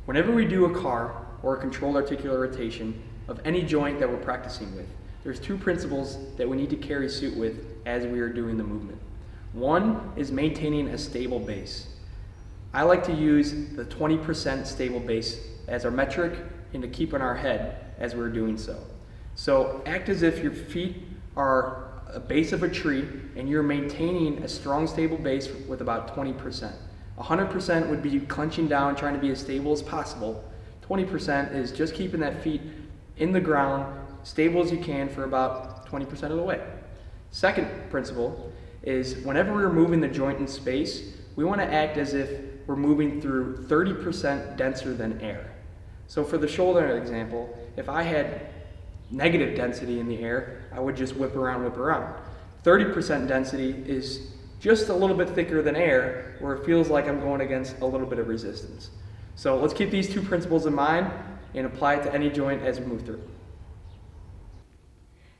Whenever we do a car or a controlled articular rotation of any joint that we're practicing with, there's two principles that we need to carry suit with as we are doing the movement. One is maintaining a stable base. I like to use the 20% stable base as our metric and to keep in our head as we're doing so. So act as if your feet are a base of a tree and you're maintaining a strong stable base with about 20%. 100% would be clenching down, trying to be as stable as possible. 20% is just keeping that feet in the ground, stable as you can for about 20% of the way. Second principle is whenever we're moving the joint in space, we want to act as if we're moving through 30% denser than air. So for the shoulder example, if I had negative density in the air, I would just whip around, whip around. 30% density is just a little bit thicker than air, where it feels like I'm going against a little bit of resistance. So let's keep these two principles in mind and apply it to any joint as we move through.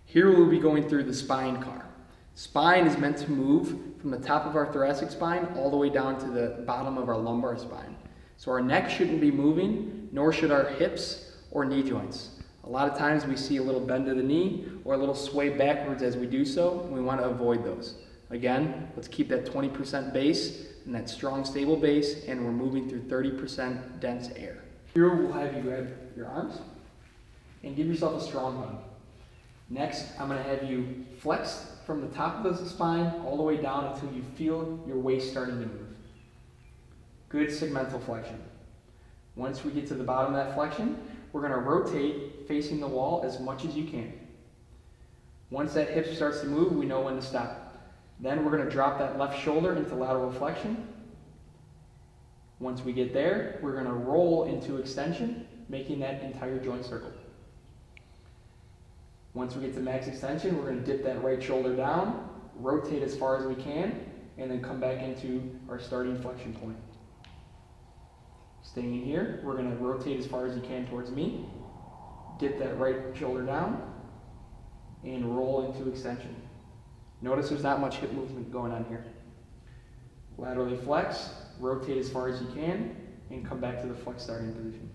Here we'll be going through the spine car. Spine is meant to move from the top of our thoracic spine all the way down to the bottom of our lumbar spine. So our neck shouldn't be moving, nor should our hips or knee joints. A lot of times we see a little bend of the knee or a little sway backwards as we do so, and we want to avoid those. Again, let's keep that 20% base and that strong stable base, and we're moving through 30% dense air. Here we'll have you grab your arms and give yourself a strong hug. Next, I'm going to have you flex from the top of the spine all the way down until you feel your waist starting to move. Good segmental flexion. Once we get to the bottom of that flexion, we're going to rotate facing the wall as much as you can. Once that hip starts to move, we know when to stop. Then we're going to drop that left shoulder into lateral flexion. Once we get there, we're going to roll into extension, making that entire joint circle. Once we get to max extension, we're going to dip that right shoulder down, rotate as far as we can, and then come back into our starting flexion point. Staying here, we're going to rotate as far as you can towards me, dip that right shoulder down, and roll into extension. Notice there's not much hip movement going on here. Laterally flex, rotate as far as you can, and come back to the flex starting position.